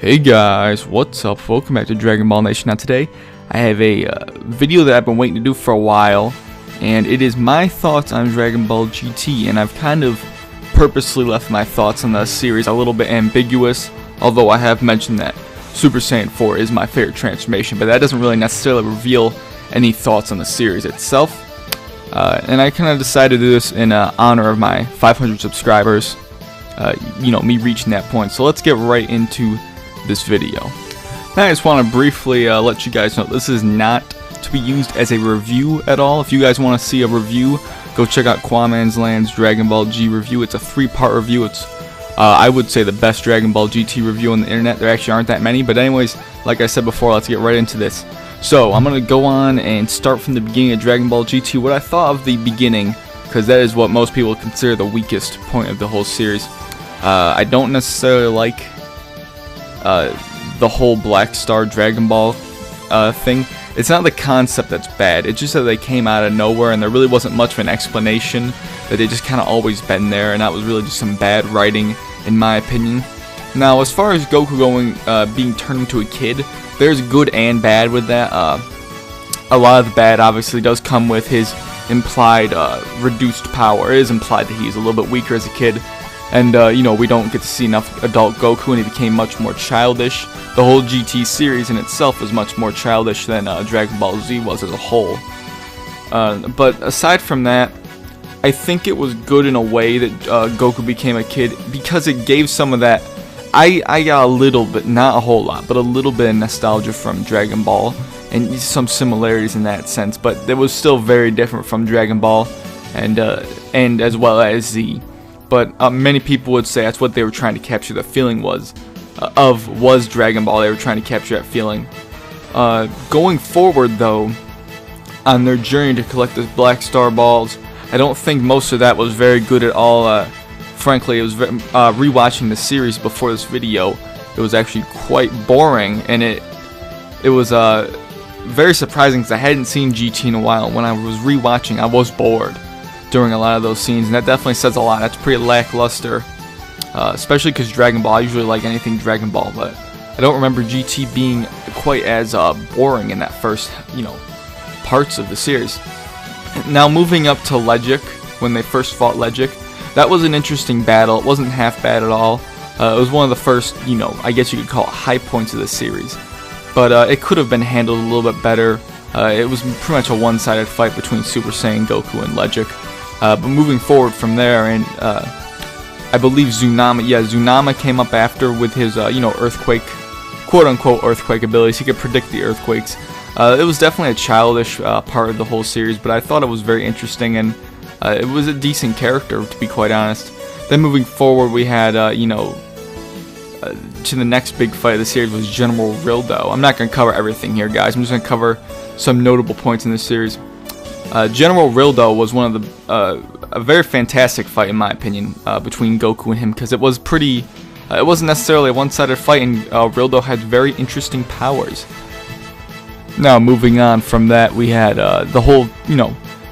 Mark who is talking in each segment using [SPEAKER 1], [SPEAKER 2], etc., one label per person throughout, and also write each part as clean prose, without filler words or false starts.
[SPEAKER 1] Hey guys, what's up? Welcome back to Dragon Ball Nation. Now today, I have a video that I've been waiting to do for a while, and it is my thoughts on Dragon Ball GT, and I've kind of purposely left my thoughts on the series a little bit ambiguous, although I have mentioned that Super Saiyan 4 is my favorite transformation, but that doesn't really necessarily reveal any thoughts on the series itself. And I kind of decided to do this in honor of my 500 subscribers, me reaching that point. So let's get right into this video. Now I just want to briefly let you guys know this is not to be used as a review at all. If you guys want to see a review, go check out Quaman's Land's Dragon Ball G review. It's a 3-part review. It's I would say the best Dragon Ball GT review on the internet. There actually aren't that many, but anyways, like I said before, let's get right into this. So I'm going to go on and start from the beginning of Dragon Ball GT, what I thought of the beginning, because that is what most people consider the weakest point of the whole series. I don't necessarily like the whole Black Star Dragon Ball thing. It's not the concept that's bad, it's just that they came out of nowhere and there really wasn't much of an explanation, that they just kind of always been there, and that was really just some bad writing in my opinion. Now as far as Goku being turned into a kid, there's good and bad with that. A lot of the bad obviously does come with his implied reduced power. It is implied that he's a little bit weaker as a kid, and we don't get to see enough adult Goku, and he became much more childish. The whole GT series in itself was much more childish than Dragon Ball Z was as a whole. But aside from that, I think it was good in a way that Goku became a kid, because it gave some of that. I got a little bit, not a whole lot, but a little bit of nostalgia from Dragon Ball, and some similarities in that sense, but it was still very different from Dragon Ball, and as well as Z. But many people would say that's what they were trying to capture the feeling was Dragon Ball. They were trying to capture that feeling. Going forward though, on their journey to collect the Black Star Balls, I don't think most of that was very good at all. Frankly, it was rewatching the series before this video, it was actually quite boring, and it was very surprising because I hadn't seen GT in a while. When I was rewatching, I was bored during a lot of those scenes, and that definitely says a lot. That's pretty lackluster, especially because Dragon Ball, I usually like anything Dragon Ball, but I don't remember GT being quite as boring in that first, parts of the series. Now moving up to Legic, when they first fought Legic, that was an interesting battle. It wasn't half bad at all. It was one of the first, I guess you could call it high points of the series, but it could have been handled a little bit better. It was pretty much a one-sided fight between Super Saiyan Goku and Legic. But moving forward from there, and I believe Zunama came up after with his, earthquake, quote-unquote earthquake abilities. He could predict the earthquakes. It was definitely a childish part of the whole series, but I thought it was very interesting, and it was a decent character, to be quite honest. Then moving forward, we had, to the next big fight of the series was General Rildo. I'm not going to cover everything here, guys. I'm just going to cover some notable points in this series. General Rildo was one of the a very fantastic fight in my opinion between Goku and him, because it was pretty. It wasn't necessarily a one-sided fight, and Rildo had very interesting powers. Now moving on from that, we had the whole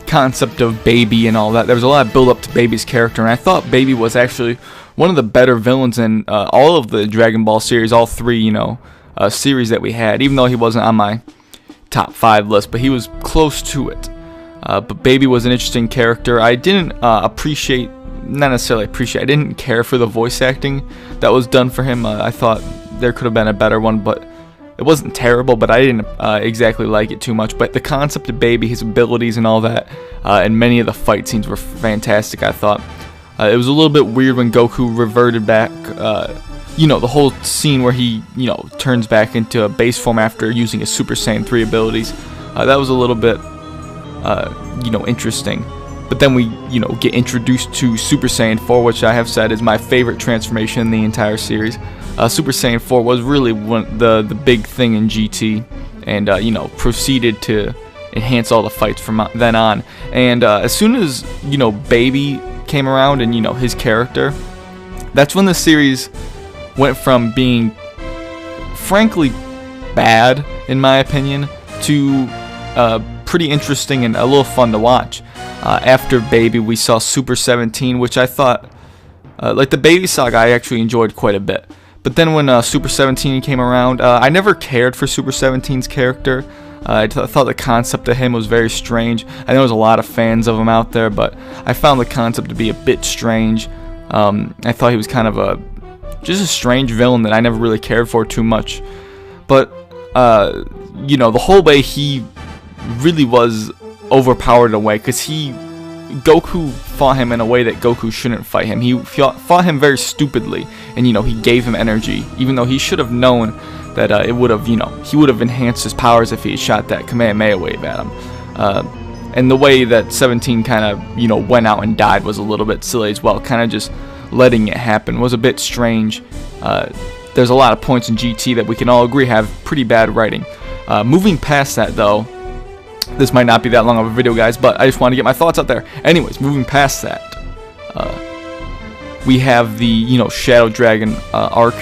[SPEAKER 1] concept of Baby and all that. There was a lot of build up to Baby's character, and I thought Baby was actually one of the better villains in all of the Dragon Ball series, all three series that we had, even though he wasn't on my top 5 list, but he was close to it. But Baby was an interesting character. I didn't I didn't care for the voice acting that was done for him. I thought there could have been a better one, but it wasn't terrible, but I didn't exactly like it too much. But the concept of Baby, his abilities and all that, and many of the fight scenes were fantastic, I thought. It was a little bit weird when Goku reverted back, the whole scene where he, turns back into a base form after using his Super Saiyan 3 abilities. That was a little bit, interesting. But then we, get introduced to Super Saiyan 4, which I have said is my favorite transformation in the entire series. Super Saiyan 4 was really the big thing in GT, and proceeded to enhance all the fights from then on. And as soon as Baby came around and his character, that's when the series went from being frankly bad in my opinion to pretty interesting and a little fun to watch. After Baby, we saw Super 17, which I thought, like the Baby saga, I actually enjoyed quite a bit. But then when Super 17 came around, I never cared for Super 17's character. I thought the concept of him was very strange. I know there's a lot of fans of him out there, but I found the concept to be a bit strange. I thought he was kind of just a strange villain that I never really cared for too much. But, you know, the whole way he really was overpowered in a way, because Goku fought him in a way that Goku shouldn't fight him. He fought him very stupidly, and, you know, he gave him energy, even though he should have known that it would have, you know, he would have enhanced his powers if he had shot that Kamehameha wave at him. And the way that 17 kind of, you know, went out and died was a little bit silly as well. Kind of just letting it happen was a bit strange. There's a lot of points in GT that we can all agree have pretty bad writing. Moving past that, though, this might not be that long of a video, guys, but I just want to get my thoughts out there. Anyways, moving past that, we have the, you know, Shadow Dragon arc,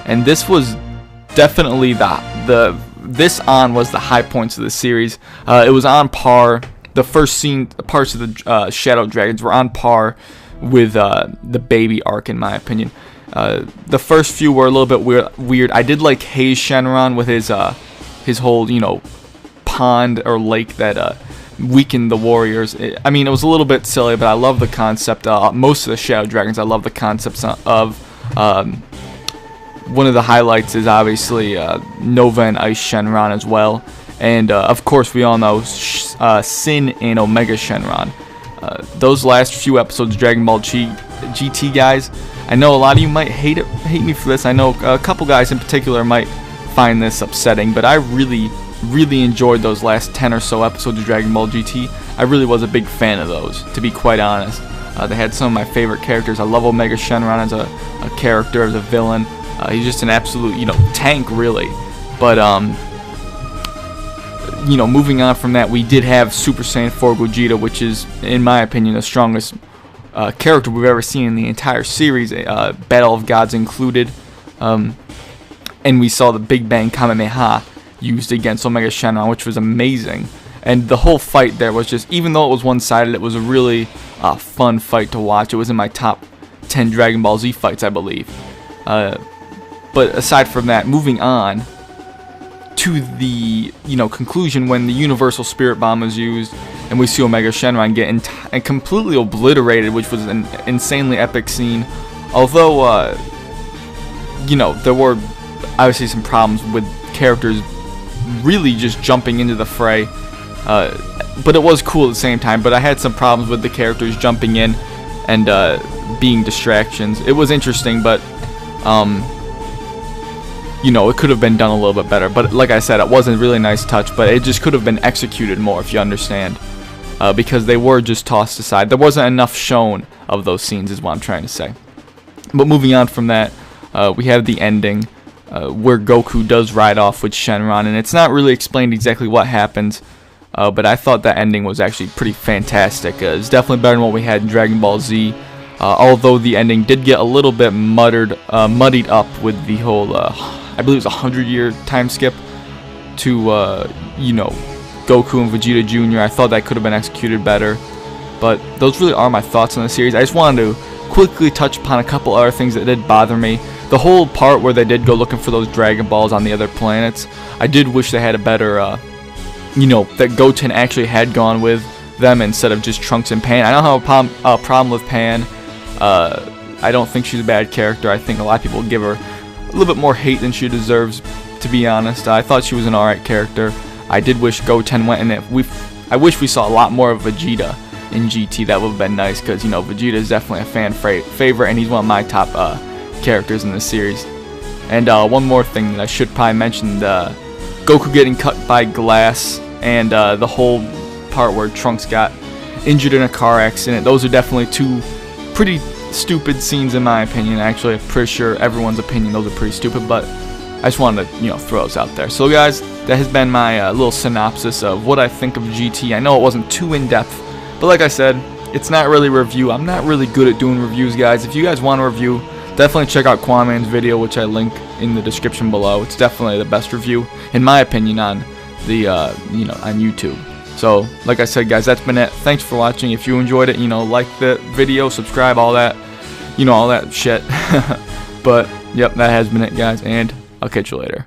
[SPEAKER 1] and this was definitely this was the high points of the series. It was on par. The first parts of the Shadow Dragons were on par with the baby arc, in my opinion. The first few were a little bit weird. I did like Hei's Shenron with his whole, you know, pond or lake that weakened the warriors. I mean, it was a little bit silly, but I love the concept. Most of the Shadow Dragons, I love the concepts of. One of the highlights is obviously Nova and Ice Shenron as well. And of course, we all know Sin and Omega Shenron. Those last few episodes of Dragon Ball GT, guys, I know a lot of you might hate me for this. I know a couple guys in particular might find this upsetting, but I really enjoyed those last 10 or so episodes of Dragon Ball GT. I really was a big fan of those, to be quite honest. They had some of my favorite characters. I love Omega Shenron as a character, as a villain. He's just an absolute, you know, tank, really. But, you know, moving on from that, we did have Super Saiyan 4 Gogeta, which is, in my opinion, the strongest character we've ever seen in the entire series, Battle of Gods included. And we saw the Big Bang Kamehameha used against Omega Shenron, which was amazing. And the whole fight there was just, even though it was one-sided, it was a really fun fight to watch. It was in my top 10 Dragon Ball Z fights, I believe. But aside from that, moving on to the, you know, conclusion when the Universal Spirit Bomb was used, and we see Omega Shenron get completely obliterated, which was an insanely epic scene. Although, you know, there were obviously some problems with characters really just jumping into the fray. But it was cool at the same time. But I had some problems with the characters jumping in and being distractions. It was interesting, but you know, it could have been done a little bit better. But like I said, it wasn't a really nice touch, but it just could have been executed more, if you understand. Because they were just tossed aside. There wasn't enough shown of those scenes, is what I'm trying to say. But moving on from that, we have the ending, where Goku does ride off with Shenron, and it's not really explained exactly what happens. But I thought that ending was actually pretty fantastic. It's definitely better than what we had in Dragon Ball Z. Although the ending did get a little bit muddied up with the whole, I believe it was 100-year time skip to, you know, Goku and Vegeta Jr. I thought that could have been executed better. But those really are my thoughts on the series. I just wanted to quickly touch upon a couple other things that did bother me. The whole part where they did go looking for those Dragon Balls on the other planets, I did wish they had a better, you know, that Goten actually had gone with them instead of just Trunks and Pan. I don't have a problem with Pan. I don't think she's a bad character. I think a lot of people give her a little bit more hate than she deserves, to be honest. I thought she was an alright character. I did wish Goten went in it. I wish we saw a lot more of Vegeta in GT. That would have been nice, because, you know, Vegeta is definitely a fan favorite, and he's one of my top characters in this series. And one more thing that I should probably mention, Goku getting cut by glass, and the whole part where Trunks got injured in a car accident. Those are definitely two pretty stupid scenes in my opinion. Actually, I'm pretty sure everyone's opinion, those are pretty stupid, but I just wanted to, you know, throw those out there. So guys, that has been my little synopsis of what I think of GT. I know it wasn't too in-depth, but like I said, it's not really a review. I'm not really good at doing reviews, guys. If you guys want a review, definitely check out Quaman's video, which I link in the description below. It's definitely the best review, in my opinion, on the, you know, on YouTube. So, like I said, guys, that's been it. Thanks for watching. If you enjoyed it, you know, like the video, subscribe, all that, you know, all that shit. But Yep, that has been it, guys, and I'll catch you later.